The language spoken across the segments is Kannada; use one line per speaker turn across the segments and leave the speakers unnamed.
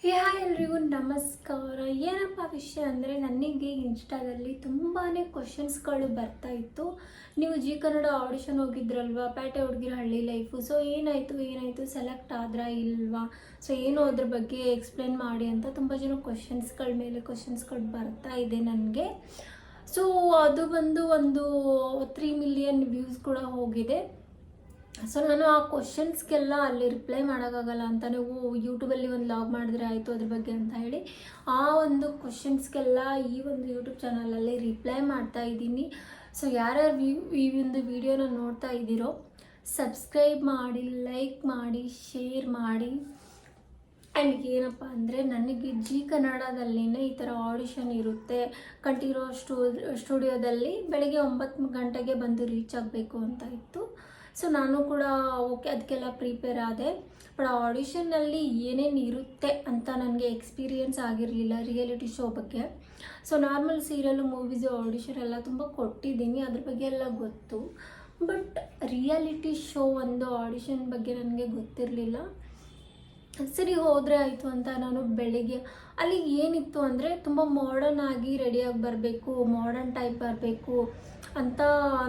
ಹಾಯ್ ಎಲ್ರಿಗೂ ನಮಸ್ಕಾರ. ಏನಪ್ಪ ವಿಷಯ ಅಂದರೆ ನನಗೆ ಇನ್ಸ್ಟಾದಲ್ಲಿ ತುಂಬಾ ಕ್ವಶನ್ಸ್ಗಳು ಬರ್ತಾ ಇತ್ತು. ನೀವು ಜಿ ಕನ್ನಡ ಆಡಿಷನ್ ಹೋಗಿದ್ರಲ್ವಾ, ಪೇಟೆ ಹುಡುಗಿರ ಹಳ್ಳಿ ಲೈಫು. ಸೊ ಏನಾಯಿತು ಸೆಲೆಕ್ಟ್ ಆದ್ರಾ ಇಲ್ವಾ, ಸೊ ಏನು ಅದ್ರ ಬಗ್ಗೆ ಎಕ್ಸ್ಪ್ಲೇನ್ ಮಾಡಿ ಅಂತ ತುಂಬ ಜನ ಕ್ವಶನ್ಸ್ಗಳ ಮೇಲೆ ಕ್ವಶನ್ಸ್ಗಳು ಬರ್ತಾ ಇದೆ ನನಗೆ. ಸೊ ಅದು ಬಂದು ಒಂದು 3 ಮಿಲಿಯನ್ ವ್ಯೂಸ್ ಕೂಡ ಹೋಗಿದೆ. ಸೊ ನಾನು ಆ ಕ್ವಶನ್ಸ್ಗೆಲ್ಲ ಅಲ್ಲಿ ರಿಪ್ಲೈ ಮಾಡೋಕ್ಕಾಗಲ್ಲ ಅಂತ ನೀವು ಯೂಟ್ಯೂಬಲ್ಲಿ ಒಂದು ಲಾಗ್ ಮಾಡಿದ್ರೆ ಆಯಿತು ಅದ್ರ ಬಗ್ಗೆ ಅಂತ ಹೇಳಿ ಆ ಒಂದು ಕ್ವಶನ್ಸ್ಗೆಲ್ಲ ಈ ಒಂದು ಯೂಟ್ಯೂಬ್ ಚಾನಲಲ್ಲಿ ರಿಪ್ಲೈ ಮಾಡ್ತಾ ಇದ್ದೀನಿ. ಸೊ ಯಾರ್ಯಾರು ಈ ಒಂದು ವಿಡಿಯೋನ ನೋಡ್ತಾ ಇದ್ದೀರೋ ಸಬ್ಸ್ಕ್ರೈಬ್ ಮಾಡಿ, ಲೈಕ್ ಮಾಡಿ, ಶೇರ್ ಮಾಡಿ. ಆ್ಯಂಡ್ ಏನಪ್ಪ ಅಂದರೆ ನನಗೆ ಜಿ ಕನ್ನಡದಲ್ಲಿನೇ ಈ ಥರ ಆಡಿಷನ್ ಇರುತ್ತೆ, ಕಂಠೀರವ ಸ್ಟುಡಿಯೋದಲ್ಲಿ ಬೆಳಗ್ಗೆ 9 ಗಂಟೆಗೆ ಬಂದು ರೀಚ್ ಆಗಬೇಕು ಅಂತ ಇತ್ತು. ಸೊ ನಾನು ಕೂಡ ಓಕೆ ಅದಕ್ಕೆಲ್ಲ ಪ್ರಿಪೇರ್ ಆದೆ. ಬಟ್ ಆಡಿಷನ್ನಲ್ಲಿ ಏನೇನು ಇರುತ್ತೆ ಅಂತ ನನಗೆ ಎಕ್ಸ್ಪೀರಿಯೆನ್ಸ್ ಆಗಿರಲಿಲ್ಲ ರಿಯಾಲಿಟಿ ಶೋ ಬಗ್ಗೆ. So normal serial, movies, audition ಎಲ್ಲ ತುಂಬ ಕೊಟ್ಟಿದ್ದೀನಿ, ಅದ್ರ ಬಗ್ಗೆ ಎಲ್ಲ ಗೊತ್ತು. ಬಟ್ ರಿಯಾಲಿಟಿ ಶೋ ಒಂದು ಆಡಿಷನ್ ಬಗ್ಗೆ ನನಗೆ ಗೊತ್ತಿರಲಿಲ್ಲ. ಸರಿ ಹೋದರೆ ಆಯಿತು ಅಂತ ನಾನು ಬೆಳಿಗ್ಗೆ ಅಲ್ಲಿ ಏನಿತ್ತು ಅಂದರೆ ತುಂಬ ಮಾಡರ್ನ್ ಆಗಿ ರೆಡಿಯಾಗಿ ಬರಬೇಕು, ಮಾಡರ್ನ್ ಟೈಪ್ ಬರಬೇಕು ಅಂತ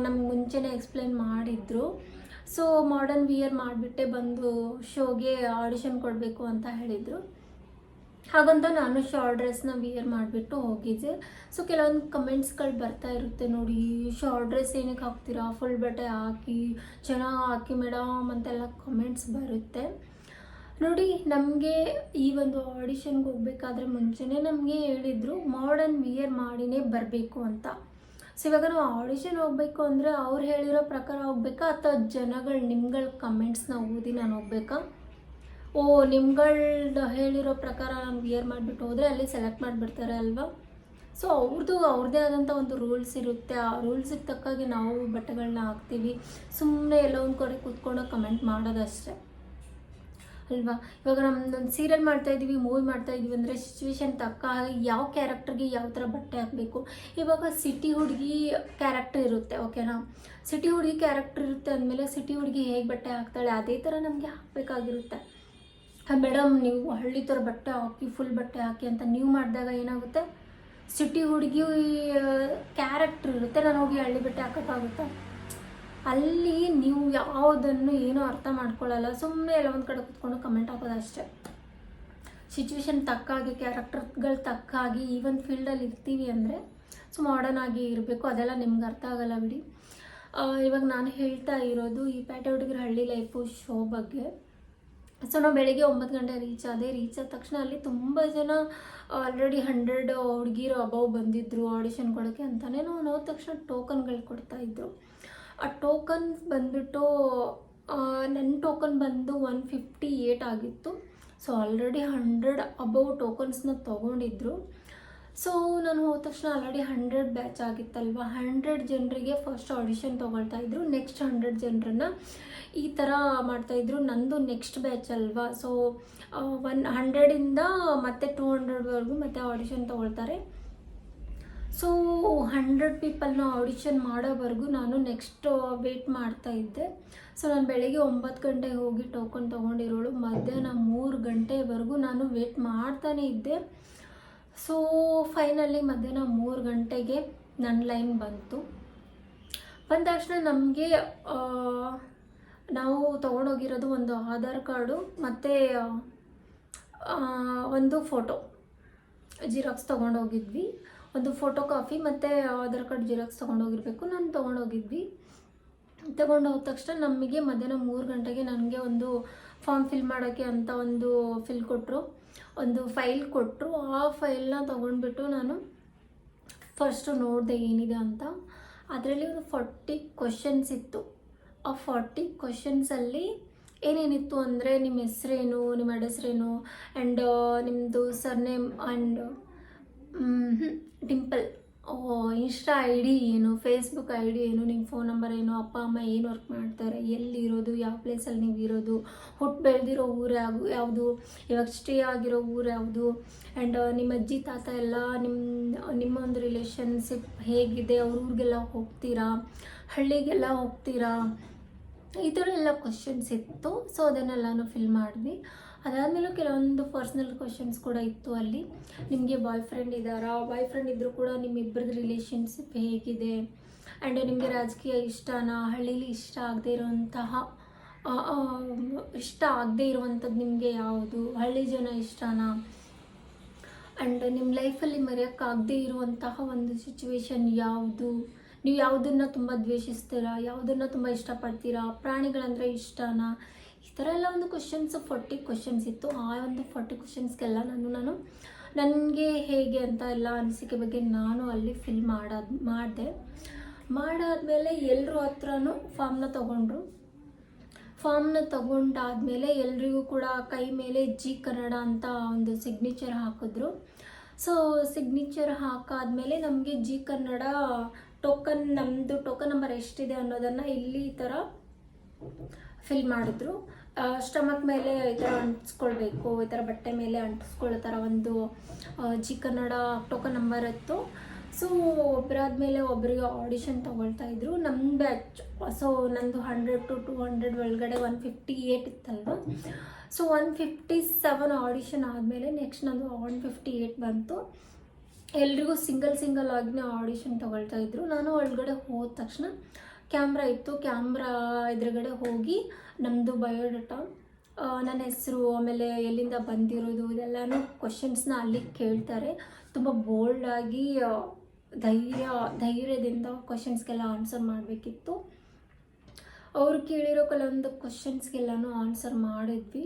ನಮ್ಗೆ ಮುಂಚೆನೇ ಎಕ್ಸ್ಪ್ಲೇನ್ ಮಾಡಿದರು. ಸೊ ಮಾಡರ್ನ್ ವಿಯರ್ ಮಾಡಿಬಿಟ್ಟೆ ಬಂದು ಶೋಗೆ ಆಡಿಷನ್ ಕೊಡಬೇಕು ಅಂತ ಹೇಳಿದರು. ಹಾಗಂತ ನಾನು ಶಾರ್ಟ್ ಡ್ರೆಸ್ನ ವಿಯರ್ ಮಾಡಿಬಿಟ್ಟು ಹೋಗಿದ್ದೆ. ಸೊ ಕೆಲವೊಂದು ಕಮೆಂಟ್ಸ್ಗಳು ಬರ್ತಾ ಇರುತ್ತೆ, ನೋಡಿ ಶಾರ್ಟ್ ಡ್ರೆಸ್ ಏನಕ್ಕೆ ಹಾಕ್ತೀರಾ, ಫುಲ್ ಬಟ್ಟೆ ಹಾಕಿ ಚೆನ್ನಾಗಿ ಹಾಕಿ ಮೇಡಮ್ ಅಂತೆಲ್ಲ ಕಮೆಂಟ್ಸ್ ಬರುತ್ತೆ. ನೋಡಿ, ನಮಗೆ ಈ ಒಂದು ಆಡಿಷನ್ಗೆ ಹೋಗ್ಬೇಕಾದ್ರೆ ಮುಂಚೆನೇ ನಮಗೆ ಹೇಳಿದರು ಮಾಡರ್ನ್ ವಿಯರ್ ಮಾಡಿನೇ ಬರಬೇಕು ಅಂತ. ಸೊ ಇವಾಗ ನಾವು ಆಡಿಷನ್ ಹೋಗಬೇಕು ಅಂದರೆ ಅವ್ರು ಹೇಳಿರೋ ಪ್ರಕಾರ ಹೋಗ್ಬೇಕಾ ಅಥವಾ ಜನಗಳು ನಿಮ್ಗಳ ಕಮೆಂಟ್ಸ್ನ ಓದಿ ನಾನು ಹೋಗ್ಬೇಕಾ? ನಿಮ್ಗಳು ಹೇಳಿರೋ ಪ್ರಕಾರ ನಾನು ವಿಯರ್ ಮಾಡಿಬಿಟ್ಟು ಹೋದರೆ ಅಲ್ಲಿ ಸೆಲೆಕ್ಟ್ ಮಾಡಿಬಿಡ್ತಾರೆ ಅಲ್ವಾ? ಸೊ ಅವ್ರದ್ದೇ ಆದಂಥ ಒಂದು ರೂಲ್ಸ್ ಇರುತ್ತೆ. ಆ ರೂಲ್ಸಿಗೆ ತಕ್ಕಾಗಿ ನಾವು ಬಟ್ಟೆಗಳನ್ನ ಹಾಕ್ತೀವಿ. ಸುಮ್ಮನೆ ಎಲ್ಲೋ ಒಂದು ಕಡೆ ಕೂತ್ಕೊಂಡು ಕಮೆಂಟ್ ಮಾಡೋದಷ್ಟೇ ಅಲ್ವಾ? ಇವಾಗ ನಮ್ಮದೊಂದು ಸೀರಿಯಲ್ ಮಾಡ್ತಾಯಿದ್ದೀವಿ, ಮೂವಿ ಮಾಡ್ತಾಯಿದ್ದೀವಿ ಅಂದರೆ ಸಿಚುವೇಶನ್ ತಕ್ಕ ಯಾವ ಕ್ಯಾರೆಕ್ಟರ್ಗೆ ಯಾವ ಥರ ಬಟ್ಟೆ ಹಾಕಬೇಕು. ಇವಾಗ ಸಿಟಿ ಹುಡುಗಿ ಕ್ಯಾರೆಕ್ಟರ್ ಇರುತ್ತೆ, ಓಕೆನಾ? ಸಿಟಿ ಹುಡುಗಿ ಕ್ಯಾರೆಕ್ಟರ್ ಇರುತ್ತೆ ಅಂದಮೇಲೆ ಸಿಟಿ ಹುಡುಗಿ ಹೇಗೆ ಬಟ್ಟೆ ಹಾಕ್ತಾಳೆ ಅದೇ ಥರ ನಮಗೆ ಹಾಕಬೇಕಾಗಿರುತ್ತೆ. ಮೇಡಮ್ ನೀವು ಹಳ್ಳಿ ಥರ ಬಟ್ಟೆ ಹಾಕಿ, ಫುಲ್ ಬಟ್ಟೆ ಹಾಕಿ ಅಂತ ನೀವು ಮಾಡಿದಾಗ ಏನಾಗುತ್ತೆ, ಸಿಟಿ ಹುಡುಗಿ ಕ್ಯಾರೆಕ್ಟರ್ ಇರುತ್ತೆ, ನಾನು ಹೋಗಿ ಹಳ್ಳಿ ಬಟ್ಟೆ ಹಾಕೋಕ್ಕಾಗುತ್ತಾ? ಅಲ್ಲಿ ನೀವು ಯಾವುದನ್ನು ಏನೂ ಅರ್ಥ ಮಾಡ್ಕೊಳ್ಳಲ್ಲ, ಸುಮ್ಮನೆ ಎಲ್ಲ ಒಂದು ಕಡೆ ಕೂತ್ಕೊಂಡು ಕಮೆಂಟ್ ಹಾಕೋದಷ್ಟೇ. ಸಿಚುವೇಶನ್ ತಕ್ಕಾಗಿ, ಕ್ಯಾರೆಕ್ಟರ್ಗಳು ತಕ್ಕಾಗಿ ಈ ಒಂದು ಫೀಲ್ಡಲ್ಲಿ ಇರ್ತೀವಿ ಅಂದರೆ ಸೊ ಮಾಡರ್ನ್ ಆಗಿ ಇರಬೇಕು. ಅದೆಲ್ಲ ನಿಮ್ಗೆ ಅರ್ಥ ಆಗಲ್ಲ ಬಿಡಿ. ಇವಾಗ ನಾನು ಹೇಳ್ತಾ ಇರೋದು ಈ ಪೇಟೆ ಹುಡುಗರ ಹಳ್ಳಿ ಲೈಫು ಶೋ ಬಗ್ಗೆ. ಸೊ ನಾವು ಬೆಳಗ್ಗೆ 9 ಗಂಟೆ ರೀಚ್ ಆದ ತಕ್ಷಣ ಅಲ್ಲಿ ತುಂಬ ಜನ ಆಲ್ರೆಡಿ 100 ಹುಡುಗಿರು ಅಬೌವ್ ಬಂದಿದ್ದರು ಆಡಿಷನ್ ಕೊಡೋಕ್ಕೆ ಅಂತಲೇ. ನಾವು ಹೋದ ತಕ್ಷಣ ಟೋಕನ್ಗಳು ಕೊಡ್ತಾಯಿದ್ರು. ಆ ಟೋಕನ್ ಬಂದುಬಿಟ್ಟು ನನ್ನ ಟೋಕನ್ ಬಂದು 158 ಆಗಿತ್ತು. ಸೊ ಆಲ್ರೆಡಿ 100 ಅಬೌವ್ ಟೋಕನ್ಸ್ನ ತೊಗೊಂಡಿದ್ರು. ಸೊ ನಾನು ಹೋದ ತಕ್ಷಣ ಆಲ್ರೆಡಿ 100 ಬ್ಯಾಚ್ ಆಗಿತ್ತಲ್ವ, 100 ಜನರಿಗೆ ಫಸ್ಟ್ ಆಡಿಷನ್ ತೊಗೊಳ್ತಾಯಿದ್ರು. ನೆಕ್ಸ್ಟ್ 100 ಜನರನ್ನು ಈ ಥರ ಮಾಡ್ತಾಯಿದ್ರು. ನಂದು ನೆಕ್ಸ್ಟ್ ಬ್ಯಾಚ್ ಅಲ್ವಾ, ಸೊ 100ಇಂದ ಮತ್ತೆ 200ವರೆಗೂ ಮತ್ತೆ ಆಡಿಷನ್ ತೊಗೊಳ್ತಾರೆ. ಸೊ 100 ಪೀಪಲ್ನ ಆಡಿಷನ್ ಮಾಡೋವರೆಗೂ ನಾನು ನೆಕ್ಸ್ಟ್ ವೇಟ್ ಮಾಡ್ತಾಯಿದ್ದೆ. ಸೊ ನಾನು ಬೆಳಗ್ಗೆ 9 ಗಂಟೆಗೆ ಹೋಗಿ ಟೋಕನ್ ತೊಗೊಂಡಿರೋಳು, ಮಧ್ಯಾಹ್ನ 3 ಗಂಟೆವರೆಗೂ ನಾನು ವೇಟ್ ಮಾಡ್ತಾನೇ ಇದ್ದೆ. ಸೊ ಫೈನಲಿ ಮಧ್ಯಾಹ್ನ 3 ಗಂಟೆಗೆ ನನ್ನ ಲೈನ್ ಬಂದ ತಕ್ಷಣ ನಮಗೆ ನಾವು ತೊಗೊಂಡೋಗಿರೋದು ಒಂದು ಆಧಾರ್ ಕಾರ್ಡು ಮತ್ತು ಒಂದು ಫೋಟೋ ಜಿರಾಕ್ಸ್ ತೊಗೊಂಡೋಗಿದ್ವಿ. ಒಂದು ಫೋಟೋ ಕಾಪಿ ಮತ್ತು ಆಧಾರ್ ಕಾರ್ಡ್ ಜಿರಾಕ್ಸ್ ತೊಗೊಂಡೋಗಿರಬೇಕು. ನಾನು ತೊಗೊಂಡೋಗಿದ್ವಿ. ತೊಗೊಂಡೋದ ತಕ್ಷಣ ನಮಗೆ ಮಧ್ಯಾಹ್ನ 3 ಗಂಟೆಗೆ ನನಗೆ ಒಂದು ಫಾರ್ಮ್ ಫಿಲ್ ಮಾಡೋಕ್ಕೆ ಅಂತ ಒಂದು ಒಂದು ಫೈಲ್ ಕೊಟ್ಟರು. ಆ ಫೈಲ್ನ ತೊಗೊಂಡ್ಬಿಟ್ಟು ನಾನು ಫಸ್ಟು ನೋಡಿದೆ ಏನಿದೆ ಅಂತ. ಅದರಲ್ಲಿ ಒಂದು 40 ಕ್ವಶನ್ಸ್ ಇತ್ತು. ಆ 40 ಕ್ವಶನ್ಸಲ್ಲಿ ಏನೇನಿತ್ತು ಅಂದರೆ ನಿಮ್ಮ ಹೆಸರೇನು, ನಿಮ್ಮ ಹೆಸರೇನು, ಆ್ಯಂಡ್ ನಿಮ್ಮದು surname, and Dimple, insta I D ಏನು, ಫೇಸ್ಬುಕ್ ಐ ಡಿ ಏನು, ನಿಮ್ಮ ಫೋನ್ ನಂಬರ್ ಏನು, ಅಪ್ಪ ಅಮ್ಮ ಏನು ವರ್ಕ್ ಮಾಡ್ತಾರೆ, ಎಲ್ಲಿರೋದು, ಯಾವ ಪ್ಲೇಸಲ್ಲಿ ನೀವು ಇರೋದು, ಹುಟ್ಟು ಬೆಳೆದಿರೋ ಊರು ಯಾವುದು, ಇವಾಗ ಸ್ಟೇ ಆಗಿರೋ ಊರು ಯಾವುದು, ಆ್ಯಂಡ್ ನಿಮ್ಮ ಅಜ್ಜಿ ತಾತ ಎಲ್ಲ ನಿಮ್ಮ ಒಂದು ರಿಲೇಷನ್ಶಿಪ್ ಹೇಗಿದೆ, ಅವ್ರ ಊರಿಗೆಲ್ಲ ಹೋಗ್ತೀರಾ, ಹಳ್ಳಿಗೆಲ್ಲ ಹೋಗ್ತೀರಾ, ಈ ಥರ ಎಲ್ಲ ಕ್ವಶನ್ಸ್ ಇತ್ತು. ಸೊ ಅದನ್ನೆಲ್ಲನೂ ಫಿಲ್ ಮಾಡಿದ್ವಿ. ಅದಾದಮೇಲೂ ಕೆಲವೊಂದು ಪರ್ಸ್ನಲ್ ಕ್ವಶನ್ಸ್ ಕೂಡ ಇತ್ತು ಅಲ್ಲಿ. ನಿಮಗೆ ಬಾಯ್ ಫ್ರೆಂಡ್ ಇದ್ದಾರಾ, ಬಾಯ್ ಫ್ರೆಂಡ್ ಇದ್ದರೂ ಕೂಡ ನಿಮ್ಮಿಬ್ಬರದ್ದು ರಿಲೇಷನ್ಶಿಪ್ ಹೇಗಿದೆ, ಆ್ಯಂಡ್ ನಿಮಗೆ ರಾಜಕೀಯ ಇಷ್ಟನಾ, ಹಳ್ಳೀಲಿ ಇಷ್ಟ ಆಗದೇ ಇರುವಂಥದ್ದು ನಿಮಗೆ ಯಾವುದು, ಹಳ್ಳಿ ಜನ ಇಷ್ಟನಾ, ಆ್ಯಂಡ್ ನಿಮ್ಮ ಲೈಫಲ್ಲಿ ಮರೆಯೋಕ್ಕಾಗದೇ ಇರುವಂತಹ ಒಂದು ಸಿಚುವೇಶನ್ ಯಾವುದು, ನೀವು ಯಾವುದನ್ನು ತುಂಬ ದ್ವೇಷಿಸ್ತೀರಾ, ಯಾವುದನ್ನು ತುಂಬ ಇಷ್ಟಪಡ್ತೀರಾ, ಪ್ರಾಣಿಗಳಂದರೆ ಇಷ್ಟನಾ, ಈ ಥರ ಎಲ್ಲ ಒಂದು ಕ್ವಶನ್ಸು 40 ಕ್ವಶನ್ಸ್ ಇತ್ತು. ಆ ಒಂದು 40 ಕ್ವಶನ್ಸ್ಗೆಲ್ಲ ನಾನು ನನಗೆ ಹೇಗೆ ಅಂತ ಎಲ್ಲ ಅನಿಸಿಕೆ ಬಗ್ಗೆ ನಾನು ಅಲ್ಲಿ ಫಿಲ್ ಮಾಡಾದ್ಮೇಲೆ ಎಲ್ಲರ ಹತ್ರನೂ ಫಾರ್ಮ್ನ ತಗೊಂಡಾದ್ಮೇಲೆ ಎಲ್ರಿಗೂ ಕೂಡ ಕೈ ಮೇಲೆ ಜಿ ಕನ್ನಡ ಅಂತ ಒಂದು ಸಿಗ್ನೇಚರ್ ಹಾಕಿದ್ರು. ಸೊ ಸಿಗ್ನೇಚರ್ ಹಾಕಾದ್ಮೇಲೆ ನಮಗೆ ಜಿ ಕನ್ನಡ ನಮ್ಮದು ಟೋಕನ್ ನಂಬರ್ ಎಷ್ಟಿದೆ ಅನ್ನೋದನ್ನು ಇಲ್ಲಿ ಈ ಥರ ಫಿಲ್ ಮಾಡಿದ್ರು. ಸ್ಟಮಕ್ ಮೇಲೆ ಈ ಥರ ಅಂಟಿಸ್ಕೊಳ್ಬೇಕು, ಈ ಥರ ಬಟ್ಟೆ ಮೇಲೆ ಅಂಟಿಸ್ಕೊಳ್ಳೋ ಥರ ಒಂದು ಜಿ ಕನ್ನಡ ಟೋಕನ್ ನಂಬರ್ ಇತ್ತು. ಸೊ ಒಬ್ಬರಾದ್ಮೇಲೆ ಒಬ್ಬರಿಗೆ ಆಡಿಷನ್ ತೊಗೊಳ್ತಾಯಿದ್ರು. ನಮ್ಮ ಬ್ಯಾಚ್, ಸೊ ನಂದು 100 to 200 ಒಳಗಡೆ 158 ಇತ್ತಲ್ವ. ಸೊ 157 ಆಡಿಷನ್ ಆದಮೇಲೆ ನೆಕ್ಸ್ಟ್ ನಂದು 158 ಬಂತು. ಎಲ್ರಿಗೂ ಸಿಂಗಲ್ ಆಗಿನೇ ಆಡಿಷನ್ ತೊಗೊಳ್ತಾಯಿದ್ರು. ನಾನು ಒಳಗಡೆ ಹೋದ ತಕ್ಷಣ ಕ್ಯಾಮ್ರಾ ಇತ್ತು, ಕ್ಯಾಮ್ರಾ ಎದುರುಗಡೆ ಹೋಗಿ ನಮ್ಮದು ಬಯೋಡಾಟಾ, ನನ್ನ ಹೆಸರು, ಆಮೇಲೆ ಎಲ್ಲಿಂದ ಬಂದಿರೋದು, ಇದೆಲ್ಲನೂ ಕ್ವಶನ್ಸ್ನ ಅಲ್ಲಿ ಕೇಳ್ತಾರೆ. ತುಂಬ ಬೋಲ್ಡಾಗಿ ಧೈರ್ಯದಿಂದ ಕ್ವಶನ್ಸ್ಗೆಲ್ಲ ಆನ್ಸರ್ ಮಾಡಬೇಕಿತ್ತು. ಅವ್ರು ಕೇಳಿರೋ ಕೆಲವೊಂದು ಕ್ವಶನ್ಸ್ಗೆಲ್ಲನೂ ಆನ್ಸರ್ ಮಾಡಿದ್ವಿ.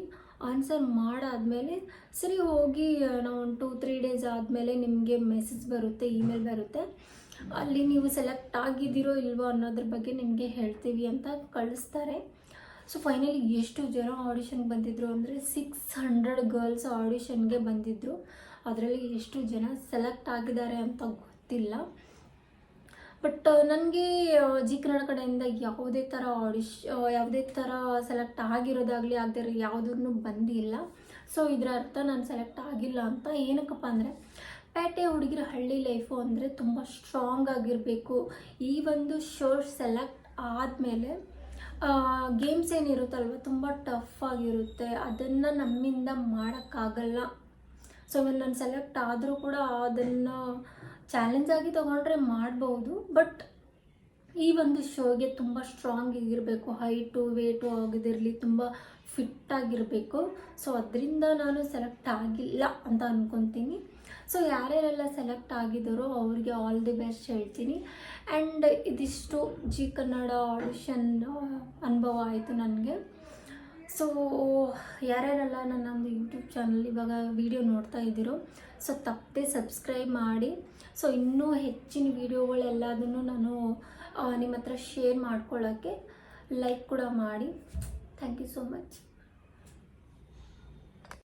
ಆನ್ಸರ್ ಮಾಡಾದಮೇಲೆ ಸರಿ ಹೋಗಿ ನಾವು 2-3 ಡೇಸ್ ಆದಮೇಲೆ ನಿಮಗೆ ಮೆಸೇಜ್ ಬರುತ್ತೆ, ಇಮೇಲ್ ಬರುತ್ತೆ, ಅಲ್ಲಿ ನೀವು ಸೆಲೆಕ್ಟ್ ಆಗಿದ್ದೀರೋ ಇಲ್ವೋ ಅನ್ನೋದ್ರ ಬಗ್ಗೆ ನಿಮಗೆ ಹೇಳ್ತೀವಿ ಅಂತ ಕಳಿಸ್ತಾರೆ. ಸೊ ಫೈನಲಿ ಎಷ್ಟು ಜನ ಆಡಿಷನ್ಗೆ ಬಂದಿದ್ದರು ಅಂದರೆ 600 ಗರ್ಲ್ಸ್ ಆಡಿಷನ್ಗೆ ಬಂದಿದ್ದರು. ಅದರಲ್ಲಿ ಎಷ್ಟು ಜನ ಸೆಲೆಕ್ಟ್ ಆಗಿದ್ದಾರೆ ಅಂತ ಗೊತ್ತಿಲ್ಲ. ಬಟ್ ನನಗೆ ಜಿ ಕನ್ನಡ ಕಡೆಯಿಂದ ಯಾವುದೇ ಥರ ಸೆಲೆಕ್ಟ್ ಆಗಿರೋದಾಗಲಿ ಆಗದೇ ಯಾವುದೂ ಬಂದಿಲ್ಲ. ಸೊ ಇದರ ಅರ್ಥ ನಾನು ಸೆಲೆಕ್ಟ್ ಆಗಿಲ್ಲ ಅಂತ. ಏನಕ್ಕಪ್ಪ ಅಂದರೆ ಪೇಟೆ ಹುಡುಗಿರ ಹಳ್ಳಿ ಲೈಫು ಅಂದರೆ ತುಂಬ ಸ್ಟ್ರಾಂಗ್ ಆಗಿರಬೇಕು. ಈ ಒಂದು ಶೋ ಸೆಲೆಕ್ಟ್ ಆದಮೇಲೆ ಗೇಮ್ಸ್ ಏನಿರುತ್ತಲ್ವ ತುಂಬ ಟಫ್ ಆಗಿರುತ್ತೆ, ಅದನ್ನು ನಮ್ಮಿಂದ ಮಾಡೋಕ್ಕಾಗಲ್ಲ. ಸೊ ನಾನು ಸೆಲೆಕ್ಟ್ ಆದರೂ ಕೂಡ ಅದನ್ನು ಚಾಲೆಂಜ್ ಆಗಿ ತೊಗೊಂಡ್ರೆ ಮಾಡ್ಬೋದು. ಬಟ್ ಈ ಒಂದು ಶೋಗೆ ತುಂಬ ಸ್ಟ್ರಾಂಗ್ ಆಗಿರಬೇಕು, ಹೈಟು ವೇಟು ಆಗಿದಿರಲಿ, ತುಂಬ ಫಿಟ್ಟಾಗಿರಬೇಕು. ಸೊ ಅದರಿಂದ ನಾನು ಸೆಲೆಕ್ಟ್ ಆಗಿಲ್ಲ ಅಂತ ಅಂದ್ಕೊತೀನಿ. ಸೊ ಯಾರ್ಯಾರೆಲ್ಲ ಸೆಲೆಕ್ಟ್ ಆಗಿದ್ದಾರೋ ಅವ್ರಿಗೆ ಆಲ್ ದಿ ಬೆಸ್ಟ್ ಹೇಳ್ತೀನಿ. ಆ್ಯಂಡ್ ಇದಿಷ್ಟು ಜಿ ಕನ್ನಡ ಆಡಿಷನ್ ಅನುಭವ ಆಯಿತು ನನಗೆ. ಸೊ ಯಾರ್ಯಾರೆಲ್ಲ ನನ್ನೊಂದು ಯೂಟ್ಯೂಬ್ ಚಾನಲ್ ಇವಾಗ ವಿಡಿಯೋ ನೋಡ್ತಾ ಇದ್ದೀರೋ, ಸೊ ತಪ್ಪದೆ ಸಬ್ಸ್ಕ್ರೈಬ್ ಮಾಡಿ. ಸೊ ಇನ್ನೂ ಹೆಚ್ಚಿನ ವೀಡಿಯೋಗಳೆಲ್ಲದನ್ನು ನಾನು ನಿಮ್ಮ ಹತ್ರ ಶೇರ್ ಮಾಡ್ಕೊಳ್ಳೋಕ್ಕೆ ಲೈಕ್ ಕೂಡ ಮಾಡಿ. Thank you so much.